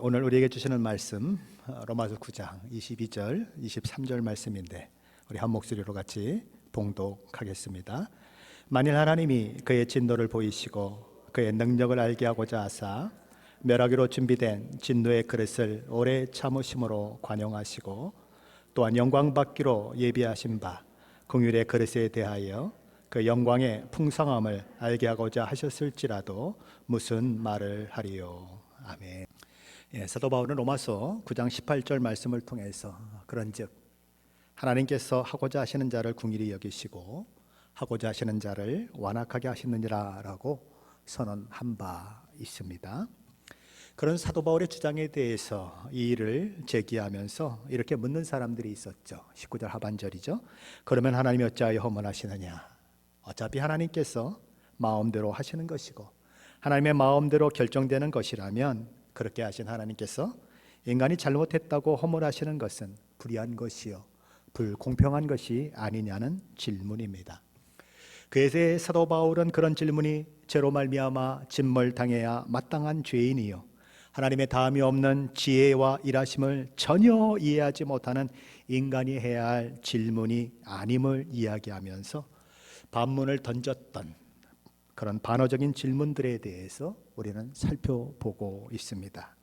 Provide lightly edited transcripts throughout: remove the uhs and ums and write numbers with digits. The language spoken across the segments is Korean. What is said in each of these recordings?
오늘 우리에게 주시는 말씀 로마서 9장 22절, 23절 말씀인데 우리 한 목소리로 같이 봉독하겠습니다. 만일 하나님이 그의 진노를 보이시고 그의 능력을 알게 하고자 하사 멸하기로 준비된 진노의 그릇을 오래 참으심으로 관용하시고 또한 영광 받기로 예비하신 바 긍휼의 그릇에 대하여 그 영광의 풍성함을 알게 하고자 하셨을지라도 무슨 말을 하리요. 아멘. 사도 바울은 로마서 9장 18절 말씀을 통해서 그런즉 하나님께서 하고자 하시는 자를 긍휼히 여기시고 하고자 하시는 자를 완악하게 하시느니라 라고 선언한 바 있습니다. 그런 사도 바울의 주장에 대해서 이 일을 제기하면서 이렇게 묻는 사람들이 있었죠. 19절 하반절이죠. 그러면 하나님이 어찌하여 허물하시느냐? 어차피 하나님께서 마음대로 하시는 것이고 하나님의 마음대로 결정되는 것이라면 그렇게 하신 하나님께서 인간이 잘못했다고 허물하시는 것은 불의한 것이요 불공평한 것이 아니냐는 질문입니다. 그래서 사도 바울은 그런 질문이 죄로 말미암아 진멸당해야 마땅한 죄인이요 하나님의 다함이 없는 지혜와 일하심을 전혀 이해하지 못하는 인간이 해야 할 질문이 아님을 이야기하면서 반문을 던졌던 그런 반어적인 질문들에 대해서 우리는 살펴보고 있습니다.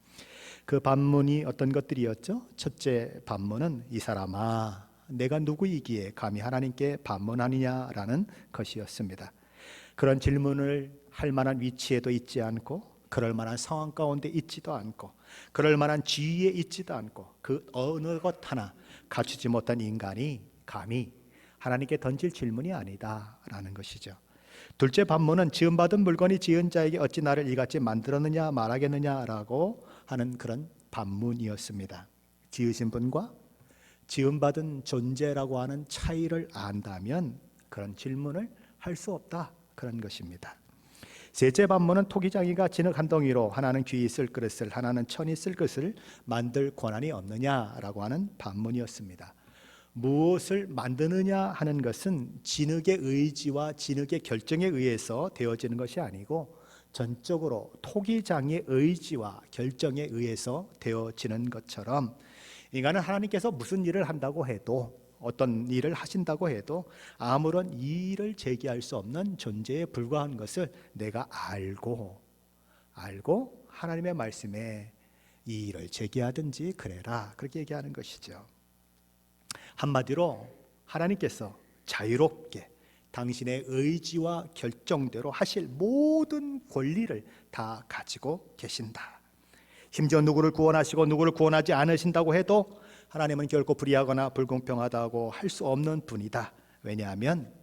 그 반문이 어떤 것들이었죠? 첫째 반문은 이 사람아 내가 누구이기에 감히 하나님께 반문하느냐라는 것이었습니다. 그런 질문을 할 만한 위치에도 있지 않고 그럴 만한 상황 가운데 있지도 않고 그럴 만한 지위에 있지도 않고 그 어느 것 하나 갖추지 못한 인간이 감히 하나님께 던질 질문이 아니다라는 것이죠. 둘째 반문은 지음받은 물건이 지은 자에게 어찌 나를 이같이 만들었느냐 말하겠느냐라고 하는 그런 반문이었습니다. 지으신 분과 지음받은 존재라고 하는 차이를 안다면 그런 질문을 할 수 없다 그런 것입니다. 셋째 반문은 토기장이가 진흙 한 덩이로 하나는 귀히 쓸 그릇을 하나는 천이 쓸 것을 만들 권한이 없느냐라고 하는 반문이었습니다. 무엇을 만드느냐 하는 것은 진흙의 의지와 진흙의 결정에 의해서 되어지는 것이 아니고 전적으로 토기장의 의지와 결정에 의해서 되어지는 것처럼 인간은 하나님께서 무슨 일을 한다고 해도 어떤 일을 하신다고 해도 아무런 이의를 제기할 수 없는 존재에 불과한 것을 내가 알고 하나님의 말씀에 이의를 제기하든지 그래라 그렇게 얘기하는 것이죠. 한마디로 하나님께서 자유롭게 당신의 의지와 결정대로 하실 모든 권리를 다 가지고 계신다. 심지어 누구를 구원하시고 누구를 구원하지 않으신다고 해도 하나님은 결코 불의하거나 불공평하다고 할 수 없는 분이다. 왜냐하면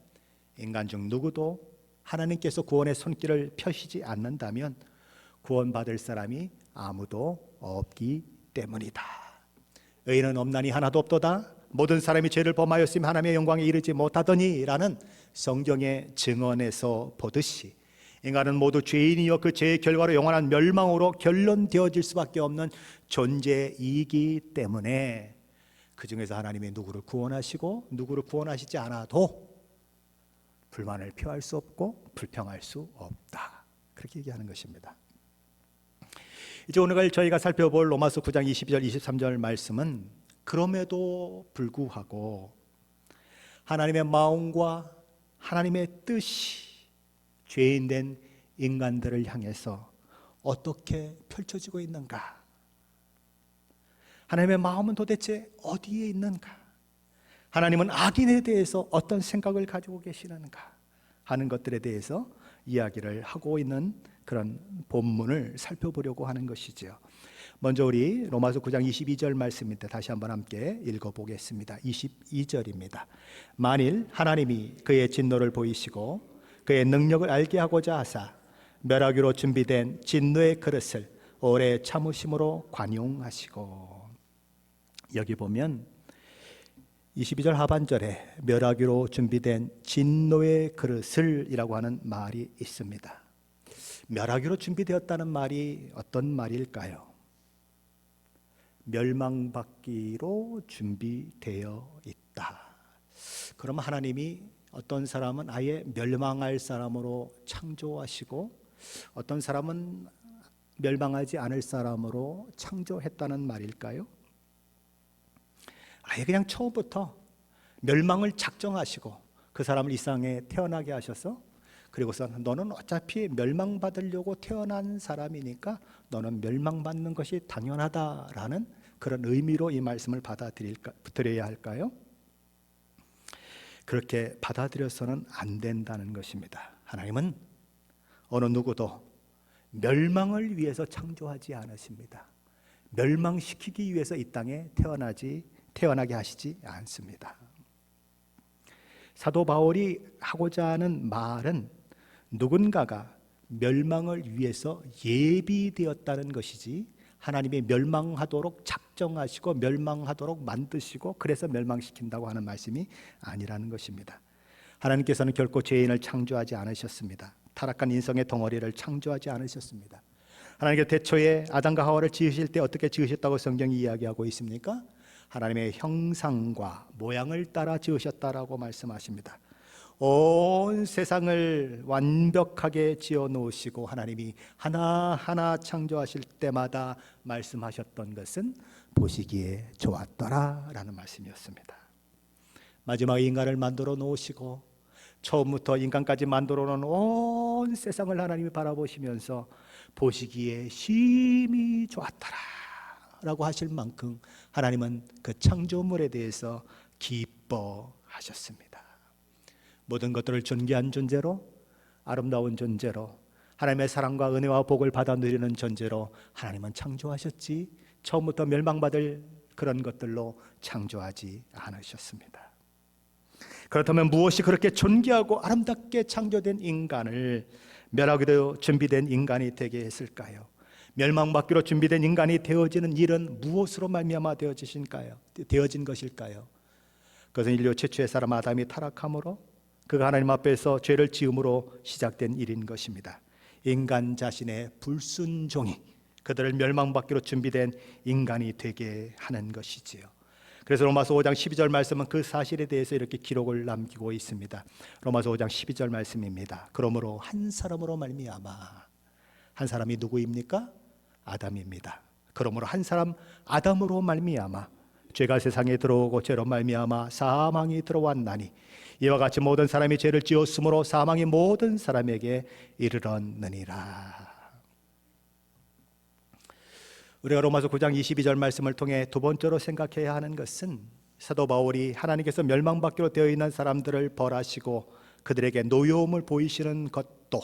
인간 중 누구도 하나님께서 구원의 손길을 펴시지 않는다면 구원받을 사람이 아무도 없기 때문이다. 의인은 없나니 하나도 없도다. 모든 사람이 죄를 범하였으면 하나님의 영광에 이르지 못하더니 라는 성경의 증언에서 보듯이 인간은 모두 죄인이요 그 죄의 결과로 영원한 멸망으로 결론되어질 수밖에 없는 존재이기 때문에 그 중에서 하나님이 누구를 구원하시고 누구를 구원하시지 않아도 불만을 표할 수 없고 불평할 수 없다 그렇게 얘기하는 것입니다. 이제 오늘 저희가 살펴볼 로마서 9장 22절 23절 말씀은 그럼에도 불구하고 하나님의 마음과 하나님의 뜻이 죄인된 인간들을 향해서 어떻게 펼쳐지고 있는가? 하나님의 마음은 도대체 어디에 있는가? 하나님은 악인에 대해서 어떤 생각을 가지고 계시는가? 하는 것들에 대해서 이야기를 하고 있는 그런 본문을 살펴보려고 하는 것이죠. 먼저 우리 로마서 9장 22절 말씀입니다. 다시 한번 함께 읽어보겠습니다. 22절입니다. 만일 하나님이 그의 진노를 보이시고 그의 능력을 알게 하고자 하사 멸하기로 준비된 진노의 그릇을 오래 참으심으로 관용하시고, 여기 보면 22절 하반절에 멸하기로 준비된 진노의 그릇을 이라고 하는 말이 있습니다. 멸하기로 준비되었다는 말이 어떤 말일까요? 멸망받기로 준비되어 있다. 그러면 하나님이 어떤 사람은 아예 멸망할 사람으로 창조하시고 어떤 사람은 멸망하지 않을 사람으로 창조했다는 말일까요? 아예 그냥 처음부터 멸망을 작정하시고 그 사람을 이 세상에 태어나게 하셔서, 그리고서 너는 어차피 멸망받으려고 태어난 사람이니까 너는 멸망받는 것이 당연하다라는 그런 의미로 이 말씀을 받아들여야 할까요? 그렇게 받아들여서는 안 된다는 것입니다. 하나님은 어느 누구도 멸망을 위해서 창조하지 않으십니다. 멸망시키기 위해서 이 땅에 태어나게 하시지 않습니다. 사도 바울이 하고자 하는 말은 누군가가 멸망을 위해서 예비되었다는 것이지, 하나님이 멸망하도록 작정하시고 멸망하도록 만드시고 그래서 멸망시킨다고 하는 말씀이 아니라는 것입니다. 하나님께서는 결코 죄인을 창조하지 않으셨습니다. 타락한 인성의 덩어리를 창조하지 않으셨습니다. 하나님께서 태초에 아담과 하와를 지으실 때 어떻게 지으셨다고 성경이 이야기하고 있습니까? 하나님의 형상과 모양을 따라 지으셨다라고 말씀하십니다. 온 세상을 완벽하게 지어 놓으시고 하나님이 하나하나 창조하실 때마다 말씀하셨던 것은 보시기에 좋았더라라는 말씀이었습니다. 마지막에 인간을 만들어 놓으시고 처음부터 인간까지 만들어 놓은 온 세상을 하나님이 바라보시면서 보시기에 심히 좋았더라 라고 하실 만큼 하나님은 그 창조물에 대해서 기뻐하셨습니다. 모든 것들을 존귀한 존재로, 아름다운 존재로, 하나님의 사랑과 은혜와 복을 받아 누리는 존재로 하나님은 창조하셨지, 처음부터 멸망받을 그런 것들로 창조하지 않으셨습니다. 그렇다면 무엇이 그렇게 존귀하고 아름답게 창조된 인간을 멸하기로 준비된 인간이 되게 했을까요? 멸망받기로 준비된 인간이 되어지는 일은 무엇으로 말미암아 되어진 것일까요? 그것은 인류 최초의 사람 아담이 타락함으로, 그가 하나님 앞에서 죄를 지음으로 시작된 일인 것입니다. 인간 자신의 불순종이 그들을 멸망받기로 준비된 인간이 되게 하는 것이지요. 그래서 로마서 5장 12절 말씀은 그 사실에 대해서 이렇게 기록을 남기고 있습니다. 로마서 5장 12절 말씀입니다. 그러므로 한 사람으로 말미암아, 한 사람이 누구입니까? 아담입니다. 그러므로 한 사람 아담으로 말미암아 죄가 세상에 들어오고 죄로 말미암아 사망이 들어왔나니, 이와 같이 모든 사람이 죄를 지었으므로 사망이 모든 사람에게 이르렀느니라. 우리가 로마서 9장 22절 말씀을 통해 두 번째로 생각해야 하는 것은, 사도 바울이 하나님께서 멸망받기로 되어 있는 사람들을 벌하시고 그들에게 노여움을 보이시는 것도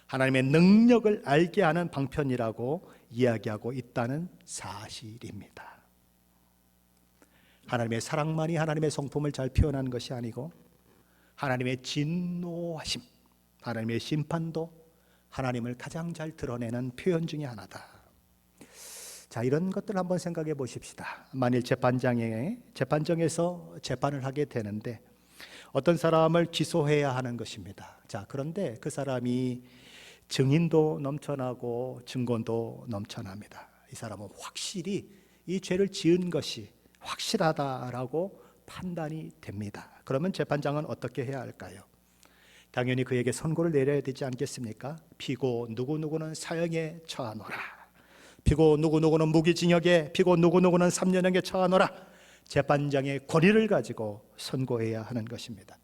하나님의 능력을 알게 하는 방편이라고 이야기하고 있다는 사실입니다. 하나님의 사랑만이 하나님의 성품을 잘 표현하는 것이 아니고, 하나님의 진노하심, 하나님의 심판도 하나님을 가장 잘 드러내는 표현 중에 하나다. 자, 이런 것들 한번 생각해 보십시다. 만일 재판정에서 재판을 하게 되는데 어떤 사람을 기소해야 하는 것입니다. 자, 그런데 그 사람이 증인도 넘쳐나고 증거도 넘쳐납니다. 이 사람은 확실히 이 죄를 지은 것이 확실하다라고 판단이 됩니다. 그러면 재판장은 어떻게 해야 할까요? 당연히 그에게 선고를 내려야 되지 않겠습니까? 피고 누구누구는 사형에 처하노라, 피고 누구누구는 무기징역에, 피고 누구누구는 3년형에 처하노라, 재판장의 권위를 가지고 선고해야 하는 것입니다.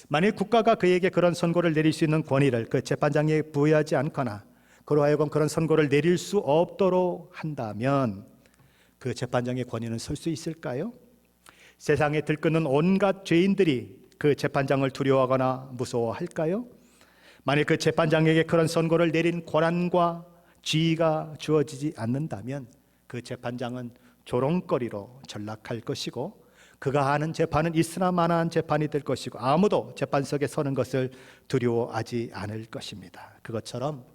만일 국가가 그에게 그런 선고를 내릴 수 있는 권위를 그 재판장에게 부여하지 않거나 그로 하여금 그런 선고를 내릴 수 없도록 한다면 그 재판장의 권위는 설 수 있을까요? 세상에 들끓는 온갖 죄인들이 그 재판장을 두려워하거나 무서워할까요? 만일 그 재판장에게 그런 선고를 내린 권한과 지위가 주어지지 않는다면 그 재판장은 조롱거리로 전락할 것이고, 그가 하는 재판은 있으나 마나한 재판이 될 것이고 아무도 재판석에 서는 것을 두려워하지 않을 것입니다. 그것처럼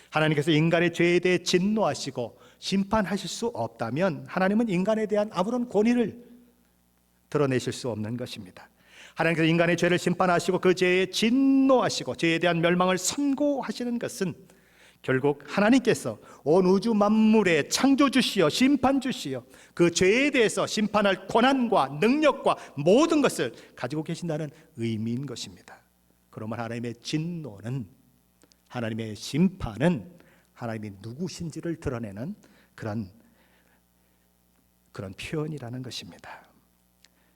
하나님께서 인간의 죄에 대해 진노하시고 심판하실 수 없다면 하나님은 인간에 대한 아무런 권위를 드러내실 수 없는 것입니다. 하나님께서 인간의 죄를 심판하시고 그 죄에 진노하시고 죄에 대한 멸망을 선고하시는 것은 결국 하나님께서 온 우주 만물의 창조주시여 심판주시여 그 죄에 대해서 심판할 권한과 능력과 모든 것을 가지고 계신다는 의미인 것입니다. 그러면 하나님의 진노는, 하나님의 심판은 하나님이 누구신지를 드러내는 그런 표현이라는 것입니다.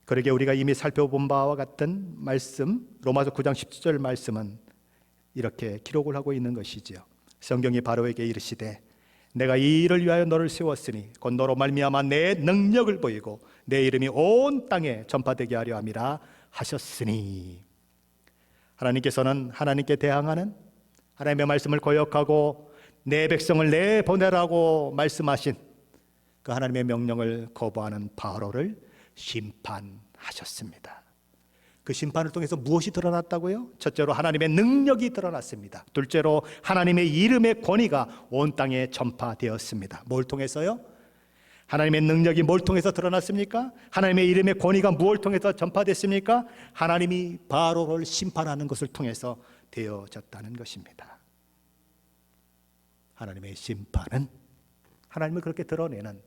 그러게 우리가 이미 살펴본 바와 같은 말씀, 로마서 9장 17절 말씀은 이렇게 기록을 하고 있는 것이지요. 성경이 바로에게 이르시되 내가 이 일을 위하여 너를 세웠으니 곧 너로 말미암아 내 능력을 보이고 내 이름이 온 땅에 전파되게 하려 함이라 하셨으니, 하나님께서는 하나님께 대항하는, 하나님의 말씀을 거역하고 내 백성을 내보내라고 말씀하신 그 하나님의 명령을 거부하는 바로를 심판하셨습니다. 그 심판을 통해서 무엇이 드러났다고요? 첫째로 하나님의 능력이 드러났습니다. 둘째로 하나님의 이름의 권위가 온 땅에 전파되었습니다. 뭘 통해서요? 하나님의 능력이 뭘 통해서 드러났습니까? 하나님의 이름의 권위가 무엇을 통해서 전파됐습니까? 하나님이 바로를 심판하는 것을 통해서 되어졌다는 것입니다. 하나님의 심판은 하나님을 그렇게 드러내는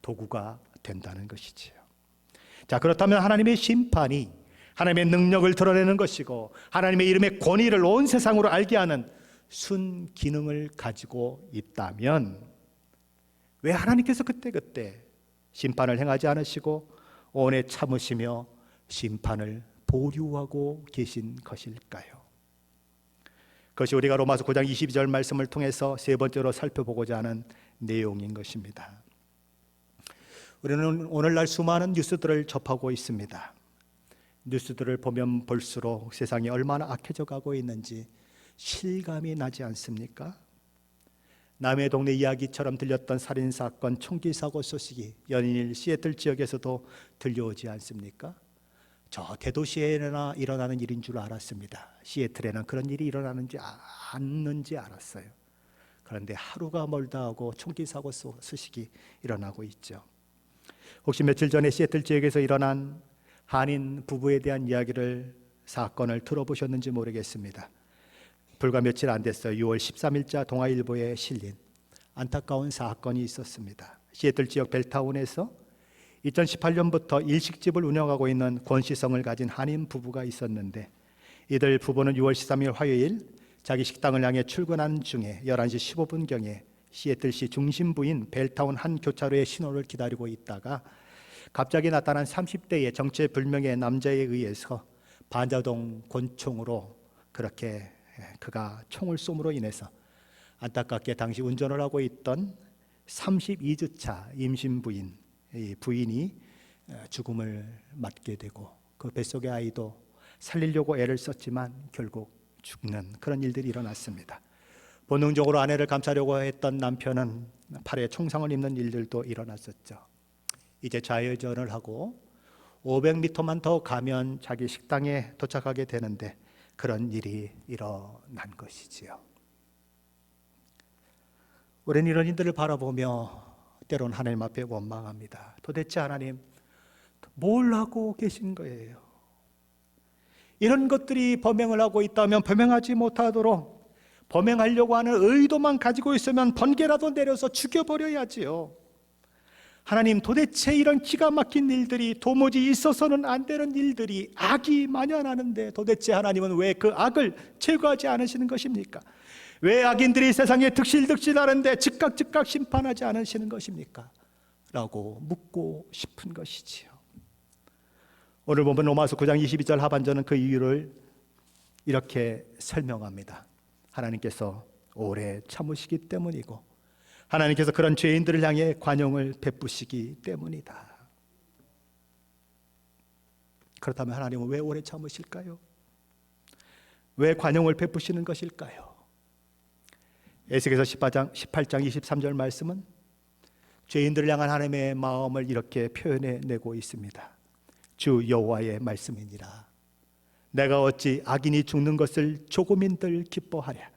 도구가 된다는 것이지요. 자, 그렇다면 하나님의 심판이 하나님의 능력을 드러내는 것이고 하나님의 이름의 권위를 온 세상으로 알게 하는 순기능을 가지고 있다면 왜 하나님께서 그때그때 심판을 행하지 않으시고 오래 참으시며 심판을 보류하고 계신 것일까요? 그것이 우리가 로마서 9장 22절 말씀을 통해서 세 번째로 살펴보고자 하는 내용인 것입니다. 우리는 오늘날 수많은 뉴스들을 접하고 있습니다. 뉴스들을 보면 볼수록 세상이 얼마나 악해져 가고 있는지 실감이 나지 않습니까? 남의 동네 이야기처럼 들렸던 살인사건, 총기사고 소식이 연일 시애틀 지역에서도 들려오지 않습니까? 저 대도시에나 일어나는 일인 줄 알았습니다. 시애틀에는 그런 일이 일어나는지 않는지 알았어요. 그런데 하루가 멀다 하고 총기사고 소식이 일어나고 있죠. 혹시 며칠 전에 시애틀 지역에서 일어난 한인 부부에 대한 사건을 들어보셨는지 모르겠습니다. 불과 며칠 안 됐어요. 6월 13일자 동아일보에 실린 안타까운 사건이 있었습니다. 시애틀 지역 벨타운에서 2018년부터 일식집을 운영하고 있는 권시성을 가진 한인 부부가 있었는데, 이들 부부는 6월 13일 화요일 자기 식당을 향해 출근하는 중에 11시 15분경에 시애틀시 중심부인 벨타운 한 교차로의 신호를 기다리고 있다가 갑자기 나타난 30대의 정체불명의 남자에 의해서 반자동 권총으로 그렇게 그가 총을 쏘므로 인해서 안타깝게 당시 운전을 하고 있던 32주차 임신 부인이 죽음을 맞게 되고, 그 뱃속의 아이도 살리려고 애를 썼지만 결국 죽는 그런 일들이 일어났습니다. 본능적으로 아내를 감싸려고 했던 남편은 팔에 총상을 입는 일들도 일어났었죠. 이제 좌회전을 하고 500m만 더 가면 자기 식당에 도착하게 되는데 그런 일이 일어난 것이지요. 우리는 이런 일들을 바라보며 때론 하나님 앞에 원망합니다. 도대체 하나님 뭘 하고 계신 거예요? 이런 것들이 범행을 하고 있다면 범행하지 못하도록 범행하려고 하는 의도만 가지고 있으면 번개라도 내려서 죽여버려야지요. 하나님, 도대체 이런 기가 막힌 일들이, 도무지 있어서는 안 되는 일들이, 악이 만연하는데 도대체 하나님은 왜 그 악을 제거하지 않으시는 것입니까? 왜 악인들이 세상에 득실득실하는데 즉각 심판하지 않으시는 것입니까? 라고 묻고 싶은 것이지요. 오늘 보면 로마서 9장 22절 하반절은 그 이유를 이렇게 설명합니다. 하나님께서 오래 참으시기 때문이고 하나님께서 그런 죄인들을 향해 관용을 베푸시기 때문이다. 그렇다면 하나님은 왜 오래 참으실까요? 왜 관용을 베푸시는 것일까요? 에스겔서 18장 23절 말씀은 죄인들을 향한 하나님의 마음을 이렇게 표현해내고 있습니다. 주 여호와의 말씀이니라. 내가 어찌 악인이 죽는 것을 조금인들 기뻐하랴.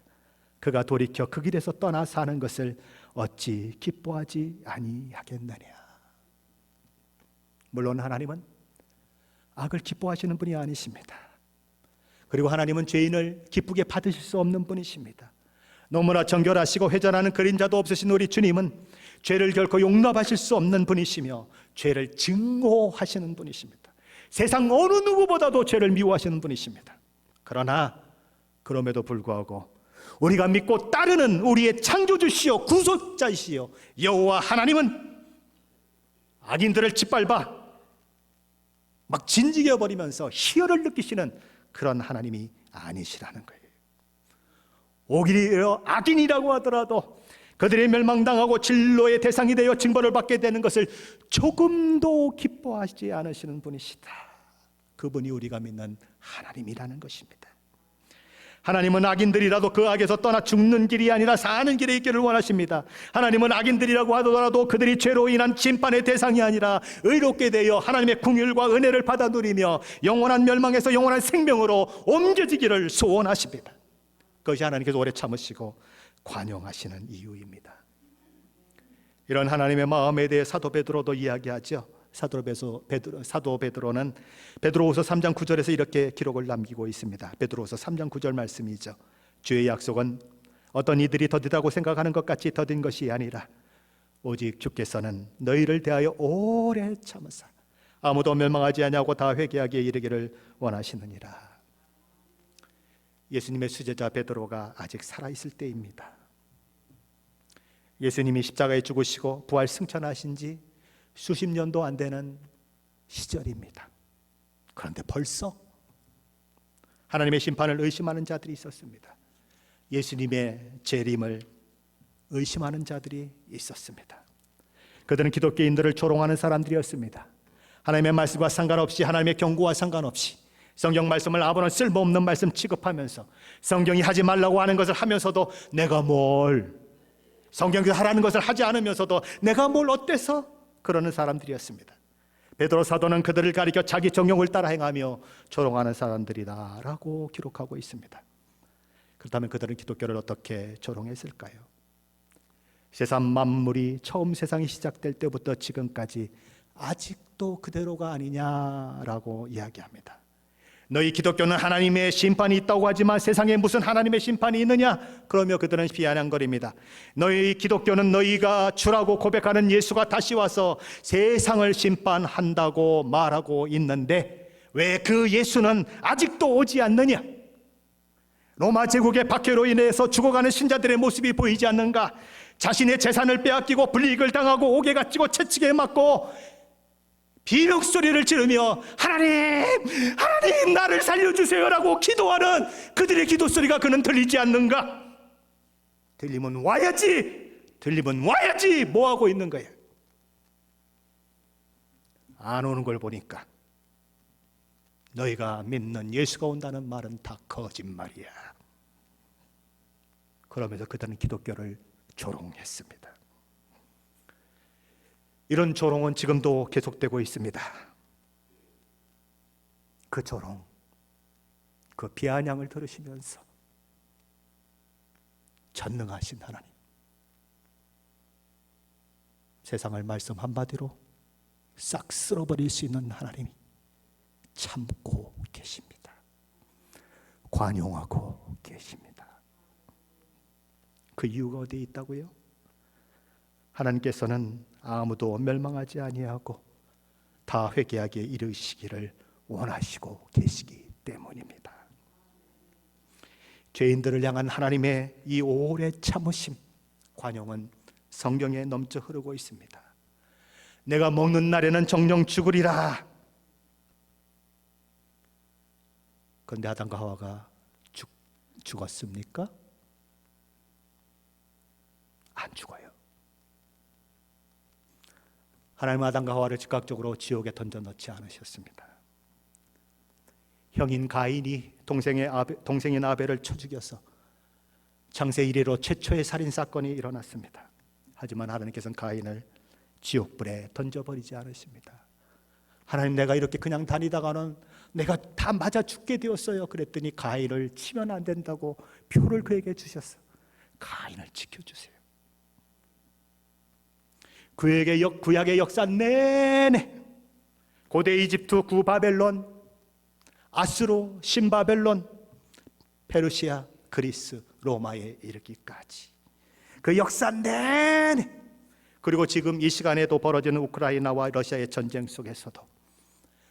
그가 돌이켜 그 길에서 떠나 사는 것을 어찌 기뻐하지 아니하겠느냐. 물론 하나님은 악을 기뻐하시는 분이 아니십니다. 그리고 하나님은 죄인을 기쁘게 받으실 수 없는 분이십니다. 너무나 정결하시고 회전하는 그림자도 없으신 우리 주님은 죄를 결코 용납하실 수 없는 분이시며 죄를 증오하시는 분이십니다. 세상 어느 누구보다도 죄를 미워하시는 분이십니다. 그러나 그럼에도 불구하고 우리가 믿고 따르는 우리의 창조주시요 구속자이시요 여호와 하나님은 악인들을 짓밟아 막 진지게 버리면서 희열을 느끼시는 그런 하나님이 아니시라는 거예요. 오히려 악인이라고 하더라도 그들이 멸망당하고 진로의 대상이 되어 징벌을 받게 되는 것을 조금도 기뻐하지 않으시는 분이시다. 그분이 우리가 믿는 하나님이라는 것입니다. 하나님은 악인들이라도 그 악에서 떠나 죽는 길이 아니라 사는 길에 있기를 원하십니다. 하나님은 악인들이라고 하더라도 그들이 죄로 인한 심판의 대상이 아니라 의롭게 되어 하나님의 긍휼과 은혜를 받아 누리며 영원한 멸망에서 영원한 생명으로 옮겨지기를 소원하십니다. 그것이 하나님께서 오래 참으시고 관용하시는 이유입니다. 이런 하나님의 마음에 대해 사도 베드로도 이야기하죠. 사도 베드로는 베드로후서 3장 9절에서 이렇게 기록을 남기고 있습니다. 베드로후서 3장 9절 말씀이죠. 주의 약속은 어떤 이들이 더디다고 생각하는 것 같이 더딘 것이 아니라 오직 주께서는 너희를 대하여 오래 참으사 아무도 멸망하지 아니하고 다 회개하기에 이르기를 원하시느니라. 예수님의 수제자 베드로가 아직 살아있을 때입니다. 예수님이 십자가에 죽으시고 부활 승천하신 지 수십 년도 안 되는 시절입니다. 그런데 벌써 하나님의 심판을 의심하는 자들이 있었습니다. 예수님의 재림을 의심하는 자들이 있었습니다. 그들은 기독교인들을 조롱하는 사람들이었습니다. 하나님의 말씀과 상관없이, 하나님의 경고와 상관없이 성경 말씀을 아무런 쓸모없는 말씀 취급하면서 성경이 하지 말라고 하는 것을 하면서도 내가 뭘, 성경이 하라는 것을 하지 않으면서도 내가 뭘 어때서 그러는 사람들이었습니다. 베드로 사도는 그들을 가리켜 자기 정욕을 따라 행하며 조롱하는 사람들이다라고 기록하고 있습니다. 그렇다면 그들은 기독교를 어떻게 조롱했을까요? 세상 만물이 처음 세상이 시작될 때부터 지금까지 아직도 그대로가 아니냐라고 이야기합니다. 너희 기독교는 하나님의 심판이 있다고 하지만 세상에 무슨 하나님의 심판이 있느냐? 그러며 그들은 비아냥거립니다. 너희 기독교는 너희가 주라고 고백하는 예수가 다시 와서 세상을 심판한다고 말하고 있는데 왜 그 예수는 아직도 오지 않느냐? 로마 제국의 박해로 인해서 죽어가는 신자들의 모습이 보이지 않는가? 자신의 재산을 빼앗기고 불이익을 당하고 옥에 갇히고 채찍에 맞고 비명소리를 지르며 하나님 나를 살려주세요라고 기도하는 그들의 기도소리가 그는 들리지 않는가? 들리면 와야지 뭐하고 있는 거예요? 안 오는 걸 보니까 너희가 믿는 예수가 온다는 말은 다 거짓말이야. 그러면서 그들은 기독교를 조롱했습니다. 이런 조롱은 지금도 계속되고 있습니다. 그 조롱, 그 비아냥을 들으시면서 전능하신 하나님, 세상을 말씀 한마디로 싹 쓸어버릴 수 있는 하나님이 참고 계십니다. 관용하고 계십니다. 그 이유가 어디에 있다고요? 하나님께서는 아무도 멸망하지 아니하고 다 회개하기에 이르시기를 원하시고 계시기 때문입니다. 죄인들을 향한 하나님의 이 오래 참으심, 관용은 성경에 넘쳐 흐르고 있습니다. 내가 먹는 날에는 정령 죽으리라. 그런데 아담과 하와가 죽었습니까? 안 죽어요. 하나님은 아담과 하와를 즉각적으로 지옥에 던져넣지 않으셨습니다. 형인 가인이 동생인 아벨을 쳐 죽여서 창세 이래로 최초의 살인사건이 일어났습니다. 하지만 하나님께서는 가인을 지옥불에 던져버리지 않으십니다. 하나님, 내가 이렇게 그냥 다니다가는 내가 다 맞아 죽게 되었어요. 그랬더니 가인을 치면 안 된다고 표를 그에게 주셨어. 가인을 지켜주세요. 그에게 구약의 역사 내내 고대 이집트, 구바벨론, 아수르, 신바벨론, 페르시아, 그리스, 로마에 이르기까지 그 역사 내내, 그리고 지금 이 시간에도 벌어지는 우크라이나와 러시아의 전쟁 속에서도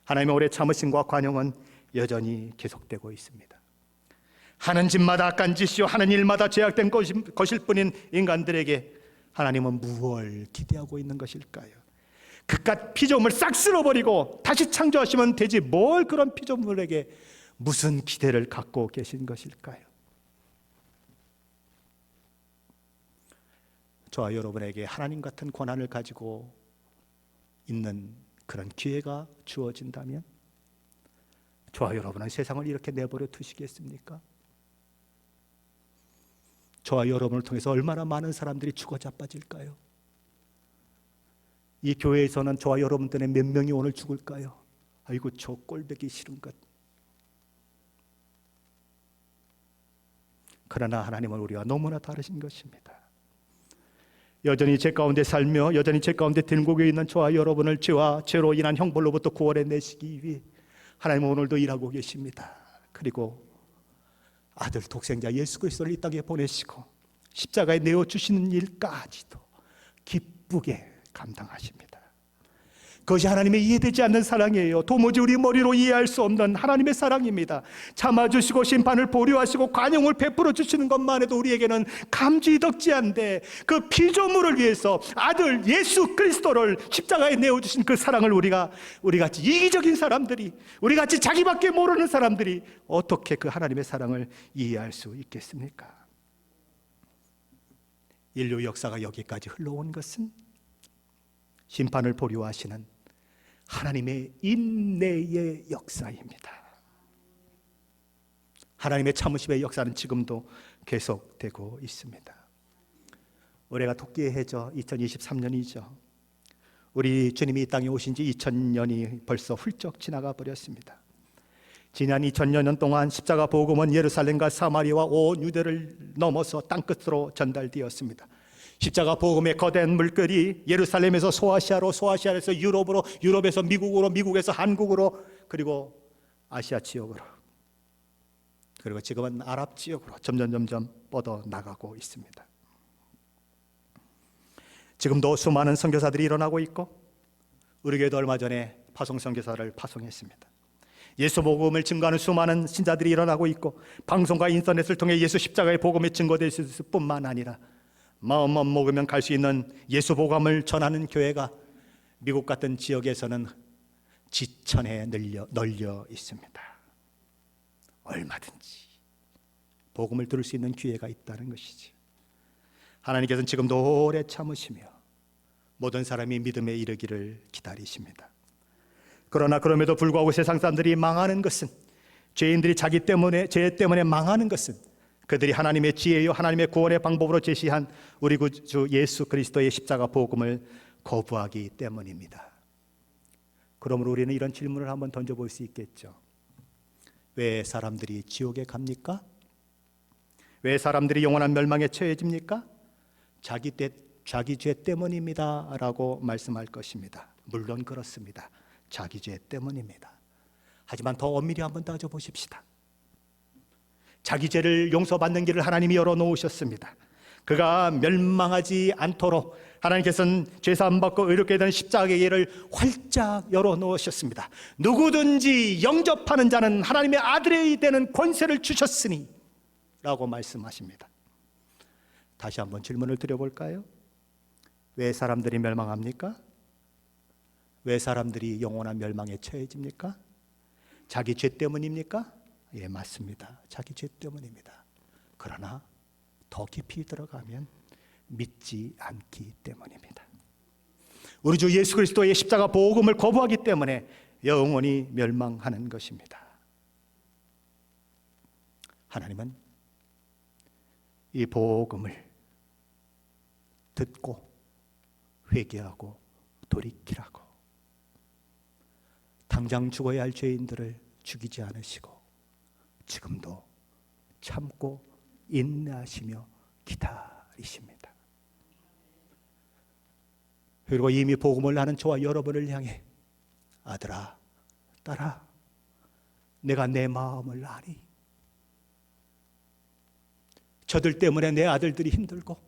하나님의 오래 참으심과 관용은 여전히 계속되고 있습니다. 하는 짓마다 악한 짓이요 하는 일마다 죄악된 것일 뿐인 인간들에게 하나님은 무엇을 기대하고 있는 것일까요? 그깟 피조물 싹 쓸어버리고 다시 창조하시면 되지 뭘 그런 피조물에게 무슨 기대를 갖고 계신 것일까요? 저와 여러분에게 하나님 같은 권한을 가지고 있는 그런 기회가 주어진다면 저와 여러분은 세상을 이렇게 내버려 두시겠습니까? 저와 여러분을 통해서 얼마나 많은 사람들이 죽어 자빠질까요? 이 교회에서는 저와 여러분 때문에 몇 명이 오늘 죽을까요? 아이고 저 꼴보기 싫은 것. 그러나 하나님은 우리와 너무나 다르신 것입니다. 여전히 죄 가운데 살며 여전히 죄 가운데 들고 있는 저와 여러분을 죄와 죄로 인한 형벌로부터 구원해내시기 위해 하나님은 오늘도 일하고 계십니다. 그리고 아들 독생자 예수 그리스도를 이 땅에 보내시고 십자가에 내어주시는 일까지도 기쁘게 감당하십니다. 그것이 하나님의 이해되지 않는 사랑이에요. 도무지 우리 머리로 이해할 수 없는 하나님의 사랑입니다. 참아주시고 심판을 보류하시고 관용을 베풀어 주시는 것만 해도 우리에게는 감지덕지한데 그 피조물을 위해서 아들 예수 그리스도를 십자가에 내어주신 그 사랑을 우리같이 이기적인 사람들이, 우리같이 자기밖에 모르는 사람들이 어떻게 그 하나님의 사랑을 이해할 수 있겠습니까? 인류 역사가 여기까지 흘러온 것은 심판을 보류하시는 하나님의 인내의 역사입니다. 하나님의 참으심의 역사는 지금도 계속되고 있습니다. 올해가 토끼의 해죠. 2023년이죠. 우리 주님이 이 땅에 오신 지 2000년이 벌써 훌쩍 지나가 버렸습니다. 지난 2000년 동안 십자가 복음은 예루살렘과 사마리아와 온 유대를 넘어서 땅끝으로 전달되었습니다. 십자가 복음의 거대한 물결이 예루살렘에서 소아시아로, 소아시아에서 유럽으로, 유럽에서 미국으로, 미국에서 한국으로, 그리고 아시아 지역으로, 그리고 지금은 아랍 지역으로 점점 뻗어나가고 있습니다. 지금도 수많은 선교사들이 일어나고 있고 우리 교회도 얼마 전에 파송 선교사를 파송했습니다. 예수 복음을 증거하는 수많은 신자들이 일어나고 있고 방송과 인터넷을 통해 예수 십자가의 복음이 증거될 뿐만 아니라 마음만 먹으면 갈 수 있는 예수 복음을 전하는 교회가 미국 같은 지역에서는 지천에 널려 있습니다. 얼마든지 복음을 들을 수 있는 기회가 있다는 것이지. 하나님께서는 지금도 오래 참으시며 모든 사람이 믿음에 이르기를 기다리십니다. 그러나 그럼에도 불구하고 세상 사람들이 망하는 것은, 죄인들이 자기 때문에, 죄 때문에 망하는 것은 그들이 하나님의 지혜요 하나님의 구원의 방법으로 제시한 우리 구주 예수 그리스도의 십자가 복음을 거부하기 때문입니다. 그러므로 우리는 이런 질문을 한번 던져볼 수 있겠죠. 왜 사람들이 지옥에 갑니까? 왜 사람들이 영원한 멸망에 처해집니까? 자기 죄 때문입니다 라고 말씀할 것입니다. 물론 그렇습니다. 자기 죄 때문입니다. 하지만 더 엄밀히 한번 따져보십시다. 자기 죄를 용서받는 길을 하나님이 열어놓으셨습니다. 그가 멸망하지 않도록 하나님께서는 죄사함받고 의롭게 되는 십자가의 길을 활짝 열어놓으셨습니다. 누구든지 영접하는 자는 하나님의 아들이 되는 권세를 주셨으니 라고 말씀하십니다. 다시 한번 질문을 드려볼까요? 왜 사람들이 멸망합니까? 왜 사람들이 영원한 멸망에 처해집니까? 자기 죄 때문입니까? 예, 맞습니다. 자기 죄 때문입니다. 그러나 더 깊이 들어가면 믿지 않기 때문입니다. 우리 주 예수 그리스도의 십자가 복음을 거부하기 때문에 영원히 멸망하는 것입니다. 하나님은 이 복음을 듣고 회개하고 돌이키라고, 당장 죽어야 할 죄인들을 죽이지 않으시고 지금도 참고 인내하시며 기다리십니다. 그리고 이미 복음을 아는 저와 여러분을 향해 아들아, 딸아, 내가 내 마음을 아니. 저들 때문에 내 아들들이 힘들고,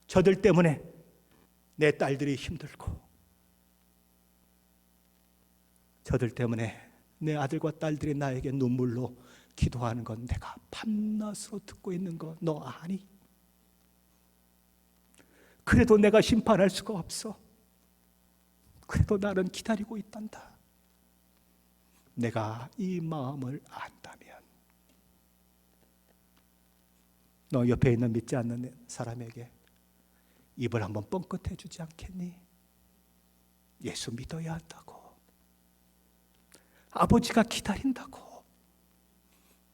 저들 때문에 내 딸들이 힘들고, 저들 때문에 내 아들과 딸들이 나에게 눈물로 기도하는 건 내가 밤낮으로 듣고 있는 거 너 아니? 그래도 내가 심판할 수가 없어. 그래도 나는 기다리고 있단다. 내가 이 마음을 안다면 너 옆에 있는 믿지 않는 사람에게 입을 한번 뻥끗해 주지 않겠니? 예수 믿어야 한다고. 아버지가 기다린다고.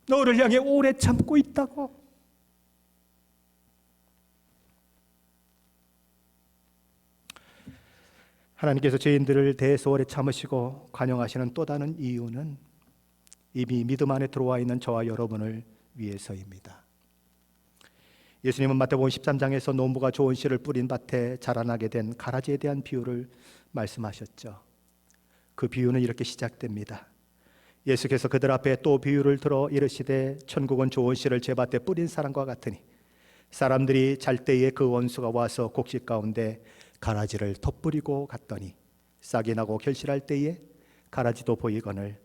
너를 향해 오래 참고 있다고. 하나님께서 죄인들을 대해서 오래 참으시고 관용하시는 또 다른 이유는 이미 믿음 안에 들어와 있는 저와 여러분을 위해서입니다. 예수님은 마태복음 13장에서 농부가 좋은 씨를 뿌린 밭에 자라나게 된 가라지에 대한 비유를 말씀하셨죠. 그 비유는 이렇게 시작됩니다. 예수께서 그들 앞에 또 비유를 들어 이르시되 천국은 좋은 씨를 제 밭에 뿌린 사람과 같으니 사람들이 잘 때에 그 원수가 와서 곡식 가운데 가라지를 덧뿌리고 갔더니 싹이 나고 결실할 때에 가라지도 보이거늘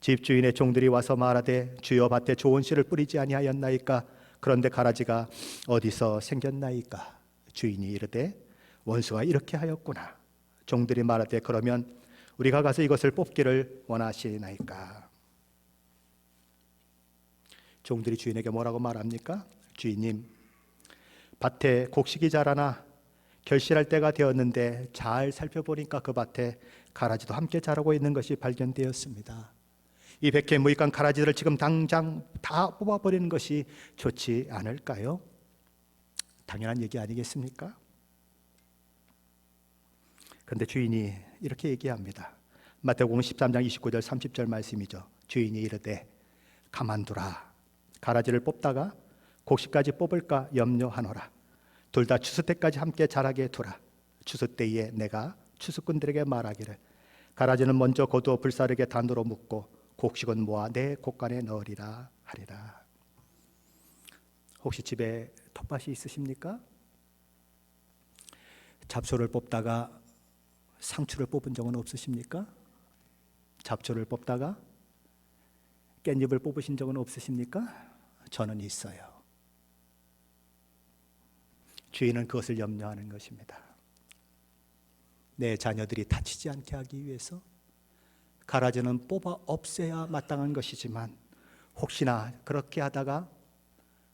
집주인의 종들이 와서 말하되 주여 밭에 좋은 씨를 뿌리지 아니하였나이까? 그런데 가라지가 어디서 생겼나이까? 주인이 이르되 원수가 이렇게 하였구나. 종들이 말하되 그러면 우리가 가서 이것을 뽑기를 원하시나이까? 종들이 주인에게 뭐라고 말합니까? 주인님, 밭에 곡식이 자라나 결실할 때가 되었는데 잘 살펴보니까 그 밭에 가라지도 함께 자라고 있는 것이 발견되었습니다. 이 백해 무익한 가라지들을 지금 당장 다 뽑아버리는 것이 좋지 않을까요? 당연한 얘기 아니겠습니까? 그런데 주인이 이렇게 얘기합니다. 마태복음 13장 29절 30절 말씀이죠. 주인이 이르되 가만두라. 가라지를 뽑다가 곡식까지 뽑을까 염려하노라. 둘 다 추수 때까지 함께 자라게 두라. 추수 때에 내가 추수꾼들에게 말하기를 가라지는 먼저 거두어 불사르게 단으로 묶고 곡식은 모아 내 곡간에 넣으리라 하리라. 혹시 집에 텃밭이 있으십니까? 잡초를 뽑다가 상추를 뽑은 적은 없으십니까? 잡초를 뽑다가 깻잎을 뽑으신 적은 없으십니까? 저는 있어요. 주인은 그것을 염려하는 것입니다. 내 자녀들이 다치지 않게 하기 위해서 가라지는 뽑아 없애야 마땅한 것이지만 혹시나 그렇게 하다가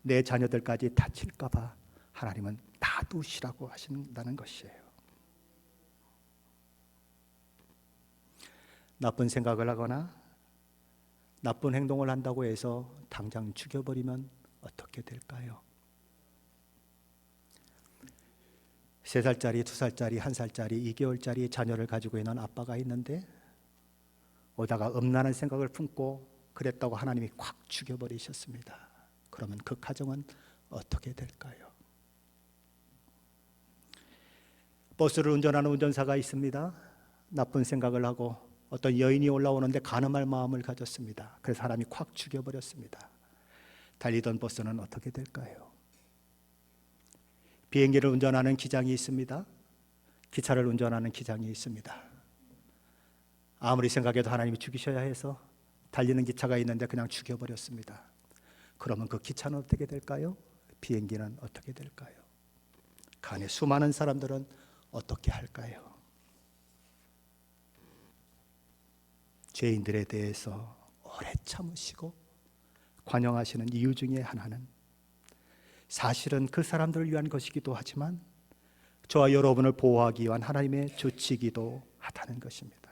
내 자녀들까지 다칠까 봐 하나님은 놔두시라고 하신다는 것이에요. 나쁜 생각을 하거나 나쁜 행동을 한다고 해서 당장 죽여버리면 어떻게 될까요? 3살짜리, 2살짜리, 1살짜리, 2개월짜리 자녀를 가지고 있는 아빠가 있는데 오다가 음란한 생각을 품고 그랬다고 하나님이 콱 죽여버리셨습니다. 그러면 그 가정은 어떻게 될까요? 버스를 운전하는 운전사가 있습니다. 나쁜 생각을 하고 어떤 여인이 올라오는데 간음할 마음을 가졌습니다. 그래서 사람이 콱 죽여버렸습니다. 달리던 버스는 어떻게 될까요? 비행기를 운전하는 기장이 있습니다. 기차를 운전하는 기장이 있습니다. 아무리 생각해도 하나님이 죽이셔야 해서 달리는 기차가 있는데 그냥 죽여버렸습니다. 그러면 그 기차는 어떻게 될까요? 비행기는 어떻게 될까요? 그 안에 수많은 사람들은 어떻게 할까요? 죄인들에 대해서 오래 참으시고 관용하시는 이유 중에 하나는 사실은 그 사람들을 위한 것이기도 하지만 저와 여러분을 보호하기 위한 하나님의 조치이기도 하다는 것입니다.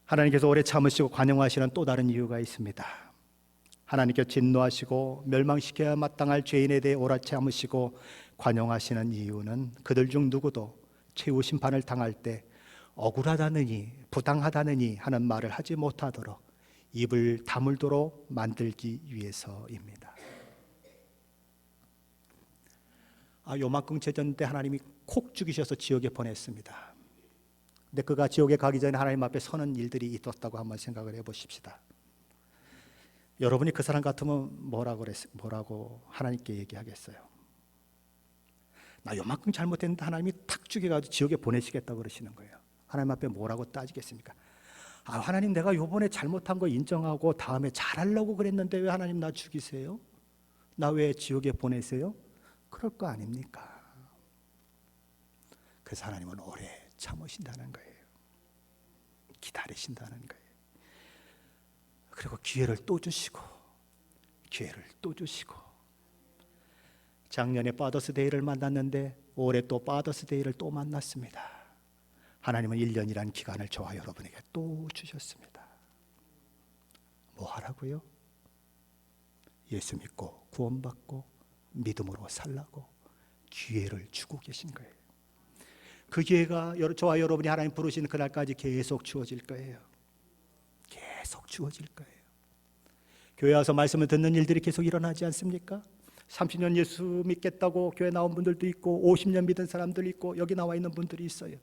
하나님께서 오래 참으시고 관용하시는 또 다른 이유가 있습니다. 하나님께서 진노하시고 멸망시켜야 마땅할 죄인에 대해 오래 참으시고 관용하시는 이유는 그들 중 누구도 최후 심판을 당할 때 억울하다느니 부당하다느니 하는 말을 하지 못하도록 입을 다물도록 만들기 위해서입니다. 요만큼 죄졌는데 하나님이 콕 죽이셔서 지옥에 보냈습니다. 근데 그가 지옥에 가기 전에 하나님 앞에 서는 일들이 있었다고 한번 생각을 해보십시다. 여러분이 그 사람 같으면 뭐라고 하나님께 얘기하겠어요? 나 요만큼 잘못했는데 하나님이 탁 죽여가지고 지옥에 보내시겠다고 그러시는 거예요. 하나님 앞에 뭐라고 따지겠습니까? 하나님, 내가 요번에 잘못한 거 인정하고 다음에 잘하려고 그랬는데 왜 하나님 나 죽이세요? 나 왜 지옥에 보내세요? 그럴 거 아닙니까? 그래서 하나님은 오래 참으신다는 거예요. 기다리신다는 거예요. 그리고 기회를 또 주시고 기회를 또 주시고, 작년에 파더스데이를 만났는데 올해 또 파더스데이를 또 만났습니다. 하나님은 1년이란 기간을 저와 여러분에게 또 주셨습니다. 뭐 하라고요? 예수 믿고 구원받고 믿음으로 살라고 기회를 주고 계신 거예요. 그 기회가 저와 여러분이 하나님 부르신 그날까지 계속 주어질 거예요. 계속 주어질 거예요. 교회 와서 말씀을 듣는 일들이 계속 일어나지 않습니까? 30년 예수 믿겠다고 교회 나온 분들도 있고 50년 믿은 사람들 있고 여기 나와 있는 분들이 있어요.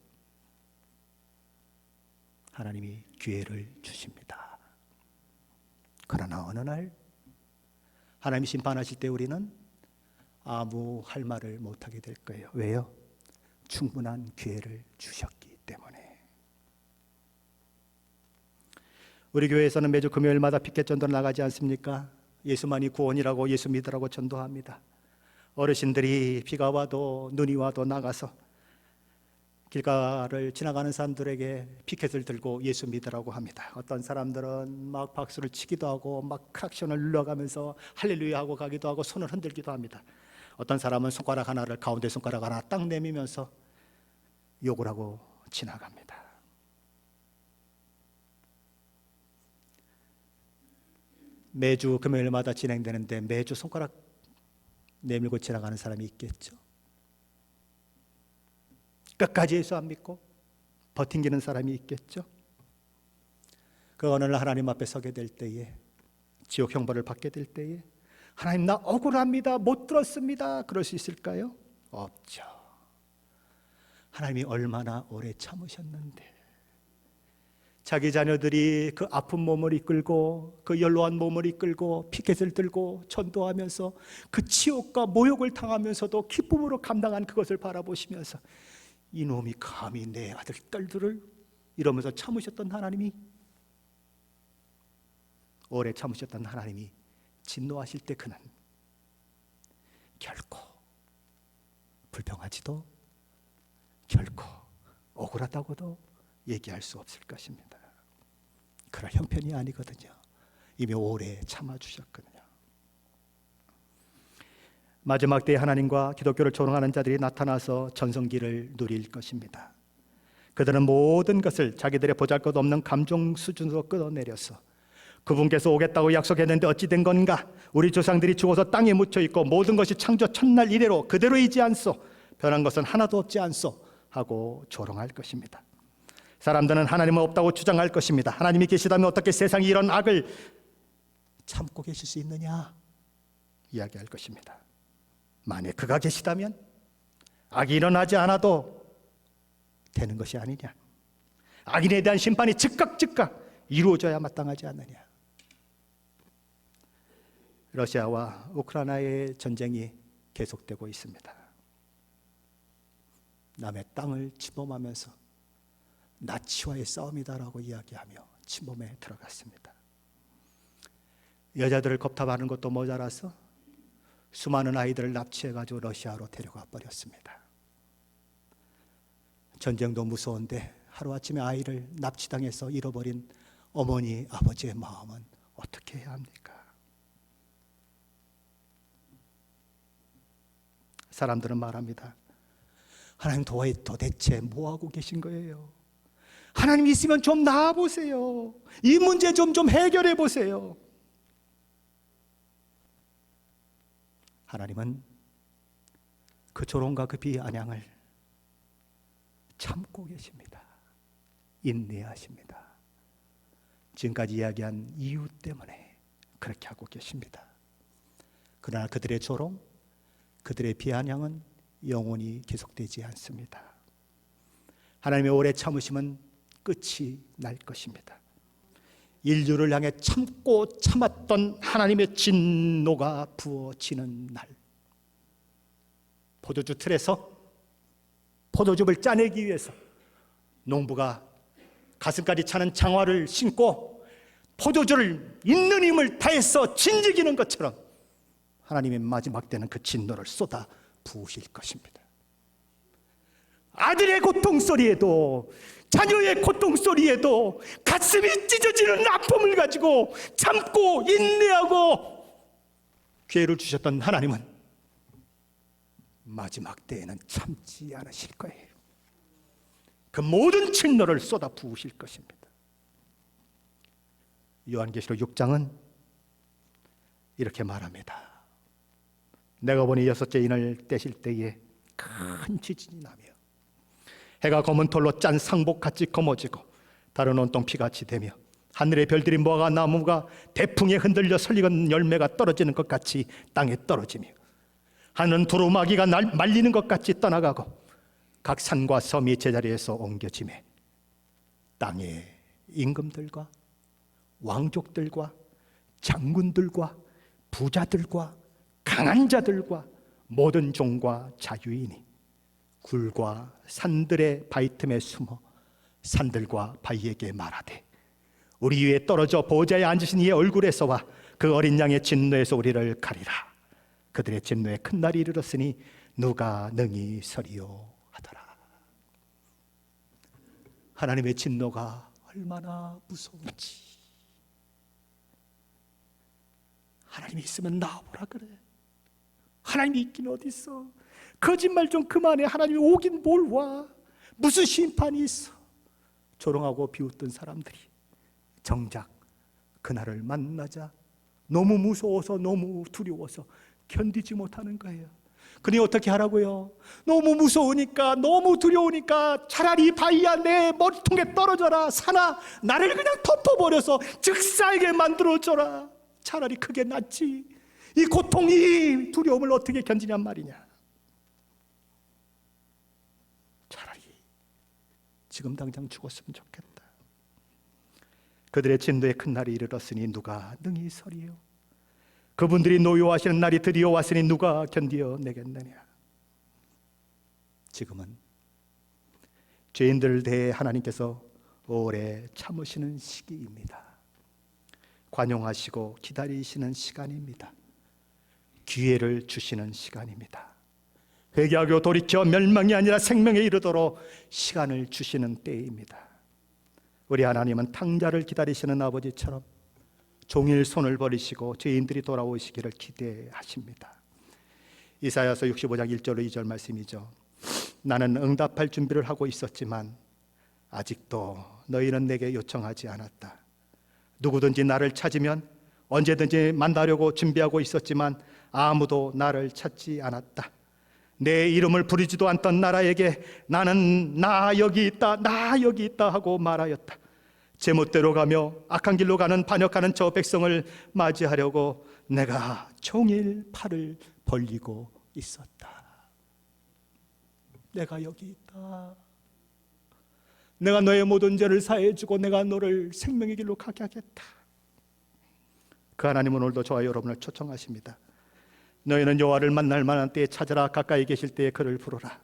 하나님이 기회를 주십니다. 그러나 어느 날 하나님이 심판하실 때 우리는 아무 할 말을 못하게 될 거예요. 왜요? 충분한 기회를 주셨기 때문에. 우리 교회에서는 매주 금요일마다 피켓 전도를 나가지 않습니까? 예수만이 구원이라고, 예수 믿으라고 전도합니다. 어르신들이 비가 와도 눈이 와도 나가서 길가를 지나가는 사람들에게 피켓을 들고 예수 믿으라고 합니다. 어떤 사람들은 막 박수를 치기도 하고 막 크락션을 눌러가면서 할렐루야 하고 가기도 하고 손을 흔들기도 합니다. 어떤 사람은 손가락 하나를, 가운데 손가락 하나 딱 내밀면서 욕을 하고 지나갑니다. 매주 금요일마다 진행되는데 매주 손가락 내밀고 지나가는 사람이 있겠죠. 끝까지 예수 안 믿고 버팅기는 사람이 있겠죠. 그 어느 날 하나님 앞에 서게 될 때에, 지옥 형벌을 받게 될 때에 하나님 나 억울합니다, 못 들었습니다, 그럴 수 있을까요? 없죠. 하나님이 얼마나 오래 참으셨는데, 자기 자녀들이 그 아픈 몸을 이끌고 그 연로한 몸을 이끌고 피켓을 들고 전도하면서 그 치욕과 모욕을 당하면서도 기쁨으로 감당한 그것을 바라보시면서 이놈이 감히 내 아들 딸들을, 이러면서 참으셨던 하나님이, 오래 참으셨던 하나님이 진노하실 때 그는 결코 불평하지도 결코 억울하다고도 얘기할 수 없을 것입니다. 그럴 형편이 아니거든요. 이미 오래 참아주셨거든요. 마지막 때에 하나님과 기독교를 조롱하는 자들이 나타나서 전성기를 누릴 것입니다. 그들은 모든 것을 자기들의 보잘것없는 감정 수준으로 끌어내려서 그분께서 오겠다고 약속했는데 어찌 된 건가? 우리 조상들이 죽어서 땅에 묻혀 있고 모든 것이 창조 첫날 이래로 그대로이지 않소. 변한 것은 하나도 없지 않소 하고 조롱할 것입니다. 사람들은 하나님은 없다고 주장할 것입니다. 하나님이 계시다면 어떻게 세상이 이런 악을 참고 계실 수 있느냐 이야기할 것입니다. 만약 그가 계시다면 악이 일어나지 않아도 되는 것이 아니냐, 악인에 대한 심판이 즉각 이루어져야 마땅하지 않느냐. 러시아와 우크라이나의 전쟁이 계속되고 있습니다. 남의 땅을 침범하면서 나치와의 싸움이다라고 이야기하며 침범에 들어갔습니다. 여자들을 겁탑하는 것도 모자라서 수많은 아이들을 납치해가지고 러시아로 데려가 버렸습니다. 전쟁도 무서운데 하루아침에 아이를 납치당해서 잃어버린 어머니, 아버지의 마음은 어떻게 해야 합니까? 사람들은 말합니다. 하나님 도대체 뭐하고 계신 거예요? 하나님 있으면 좀 나아보세요. 이 문제 좀 해결해 보세요. 하나님은 그 조롱과 그 비아냥을 참고 계십니다. 인내하십니다. 지금까지 이야기한 이유 때문에 그렇게 하고 계십니다. 그러나 그들의 조롱, 그들의 비아냥은 영원히 계속되지 않습니다. 하나님의 오래 참으심은 끝이 날 것입니다. 인류를 향해 참고 참았던 하나님의 진노가 부어지는 날, 포도주 틀에서 포도즙을 짜내기 위해서 농부가 가슴까지 차는 장화를 신고 포도주를 있는 힘을 다해서 진지기는 것처럼 하나님의 마지막 때는 그 진노를 쏟아 부으실 것입니다. 아들의 고통소리에도, 자녀의 고통소리에도 가슴이 찢어지는 아픔을 가지고 참고 인내하고 기회를 주셨던 하나님은 마지막 때에는 참지 않으실 거예요. 그 모든 진노를 쏟아 부으실 것입니다. 요한계시록 6장은 이렇게 말합니다. 내가 보니 여섯째 인을 떼실 때에 큰 지진이 나며 해가 검은 털로 짠 상복같이 검어지고 다른 온통 피같이 되며 하늘의 별들이 모아가 나무가 대풍에 흔들려 설익은 열매가 떨어지는 것 같이 땅에 떨어지며 하늘은 두루마기가 말리는 것 같이 떠나가고 각 산과 섬이 제자리에서 옮겨지매 땅의 임금들과 왕족들과 장군들과 부자들과 강한 자들과 모든 종과 자유인이 굴과 산들의 바위 틈에 숨어 산들과 바위에게 말하되 우리 위에 떨어져 보좌에 앉으신 이의 얼굴에서와 그 어린 양의 진노에서 우리를 가리라. 그들의 진노에 큰 날이 이르렀으니 누가 능히 서리요 하더라. 하나님의 진노가 얼마나 무서운지. 하나님이 있으면 나오라 그래. 하나님이 있긴 어디 있어. 거짓말 좀 그만해. 하나님이 오긴 뭘 와. 무슨 심판이 있어. 조롱하고 비웃던 사람들이 정작 그날을 만나자 너무 무서워서, 너무 두려워서 견디지 못하는 거예요. 그니 어떻게 하라고요? 너무 무서우니까, 너무 두려우니까 차라리 바위야 내 머리통에 떨어져라. 사나 나를 그냥 덮어버려서 즉사하게 만들어줘라. 차라리 그게 낫지. 이 고통, 이 두려움을 어떻게 견디냔 말이냐. 차라리 지금 당장 죽었으면 좋겠다. 그들의 진노의 큰 날이 이르렀으니 누가 능히 서리요. 그분들이 노여워하시는 날이 드디어 왔으니 누가 견디어 내겠느냐. 지금은 죄인들을 대해 하나님께서 오래 참으시는 시기입니다. 관용하시고 기다리시는 시간입니다. 기회를 주시는 시간입니다. 회개하고 돌이켜 멸망이 아니라 생명에 이르도록 시간을 주시는 때입니다. 우리 하나님은 탕자를 기다리시는 아버지처럼 종일 손을 버리시고 죄인들이 돌아오시기를 기대하십니다. 이사야서 65장 1절로 2절 말씀이죠. 나는 응답할 준비를 하고 있었지만 아직도 너희는 내게 요청하지 않았다. 누구든지 나를 찾으면 언제든지 만나려고 준비하고 있었지만 아무도 나를 찾지 않았다. 내 이름을 부르지도 않던 나라에게 나는 나 여기 있다, 나 여기 있다 하고 말하였다. 제멋대로 가며 악한 길로 가는 반역하는 저 백성을 맞이하려고 내가 종일 팔을 벌리고 있었다. 내가 여기 있다. 내가 너의 모든 죄를 사해주고 내가 너를 생명의 길로 가게 하겠다. 그 하나님은 오늘도 저와 여러분을 초청하십니다. 너희는 여호와를 만날 만한 때에 찾으라. 가까이 계실 때에 그를 부르라.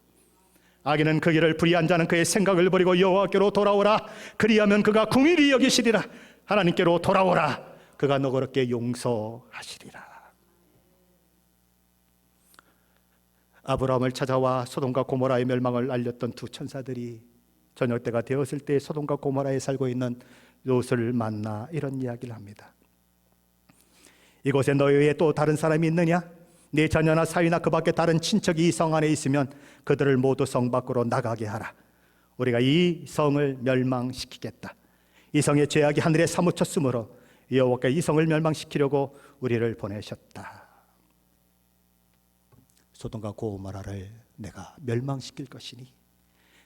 악인은 그 길을 불의한 자는 그의 생각을 버리고 여호와께로 돌아오라. 그리하면 그가 긍휼히 여기시리라. 하나님께로 돌아오라. 그가 너그럽게 용서하시리라. 아브라함을 찾아와 소돔과 고모라의 멸망을 알렸던 두 천사들이 저녁 때가 되었을 때 소돔과 고모라에 살고 있는 롯을 만나 이런 이야기를 합니다. 이곳에 너희 외에 또 다른 사람이 있느냐? 네 자녀나 사위나 그 밖에 다른 친척이 이 성 안에 있으면 그들을 모두 성 밖으로 나가게 하라. 우리가 이 성을 멸망시키겠다. 이 성의 죄악이 하늘에 사무쳤으므로 여호와께서 이 성을 멸망시키려고 우리를 보내셨다. 소돔과 고모라를 내가 멸망시킬 것이니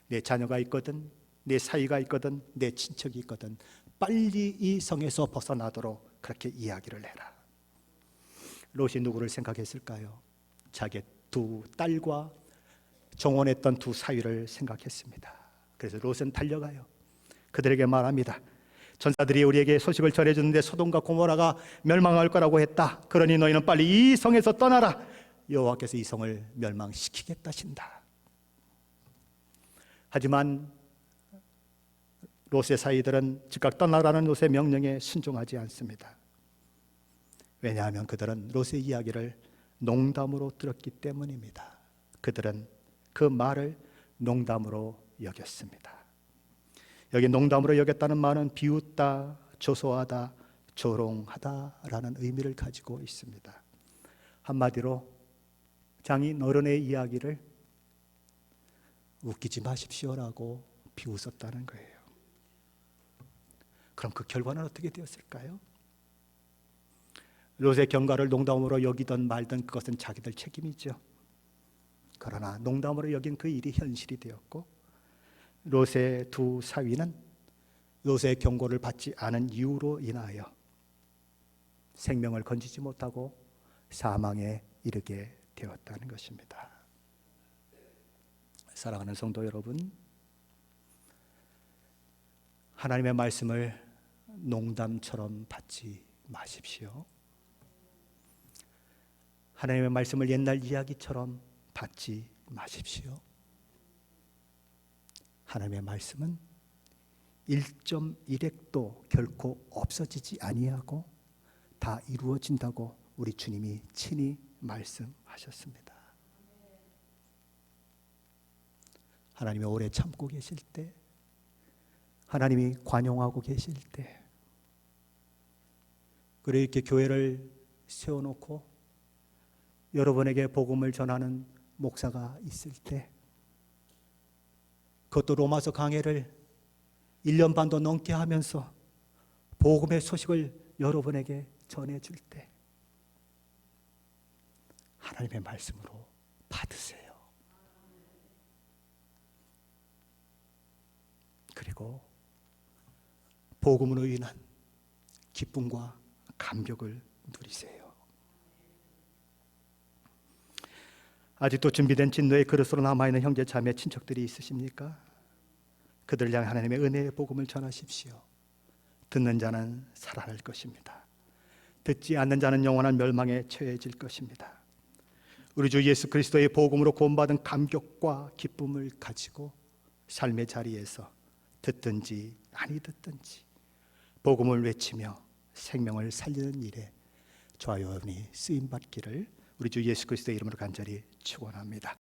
내 자녀가 있거든, 내 사위가 있거든, 내 친척이 있거든 빨리 이 성에서 벗어나도록 그렇게 이야기를 해라. 롯이 누구를 생각했을까요? 자기 두 딸과 정혼했던 두 사위를 생각했습니다. 그래서 롯은 달려가요. 그들에게 말합니다. 천사들이 우리에게 소식을 전해주는데 소돔과 고모라가 멸망할 거라고 했다. 그러니 너희는 빨리 이 성에서 떠나라. 여호와께서 이 성을 멸망시키겠다신다. 하지만 롯의 사이들은 즉각 떠나라는 롯의 명령에 순종하지 않습니다. 왜냐하면 그들은 롯의 이야기를 농담으로 들었기 때문입니다. 그들은 그 말을 농담으로 여겼습니다. 여기 농담으로 여겼다는 말은 비웃다, 조소하다, 조롱하다라는 의미를 가지고 있습니다. 한마디로 장인 어른의 이야기를 웃기지 마십시오라고 비웃었다는 거예요. 그럼 그 결과는 어떻게 되었을까요? 롯의 경과를 농담으로 여기던 말든 그것은 자기들 책임이죠. 그러나 농담으로 여긴 그 일이 현실이 되었고, 롯의 두 사위는 롯의 경고를 받지 않은 이유로 인하여 생명을 건지지 못하고 사망에 이르게 되었다는 것입니다. 사랑하는 성도 여러분, 하나님의 말씀을 농담처럼 받지 마십시오. 하나님의 말씀을 옛날 이야기처럼 받지 마십시오. 하나님의 말씀은 1.1핵도 결코 없어지지 아니하고 다 이루어진다고 우리 주님이 친히 말씀하셨습니다. 하나님이 오래 참고 계실 때, 하나님이 관용하고 계실 때, 그리고 이렇게 교회를 세워놓고 여러분에게 복음을 전하는 목사가 있을 때, 그것도 로마서 강해를 1년 반도 넘게 하면서 복음의 소식을 여러분에게 전해줄 때 하나님의 말씀으로 받으세요. 그리고 복음으로 인한 기쁨과 감격을 누리세요. 아직도 준비된 진노의 그릇으로 남아있는 형제 자매 친척들이 있으십니까? 그들을 향해 하나님의 은혜의 복음을 전하십시오. 듣는 자는 살아날 것입니다. 듣지 않는 자는 영원한 멸망에 처해질 것입니다. 우리 주 예수 그리스도의 복음으로 구원받은 감격과 기쁨을 가지고 삶의 자리에서 듣든지 아니 듣든지 복음을 외치며 생명을 살리는 일에 저와 여러분이 쓰임받기를 우리 주 예수 그리스도의 이름으로 간절히 축원합니다.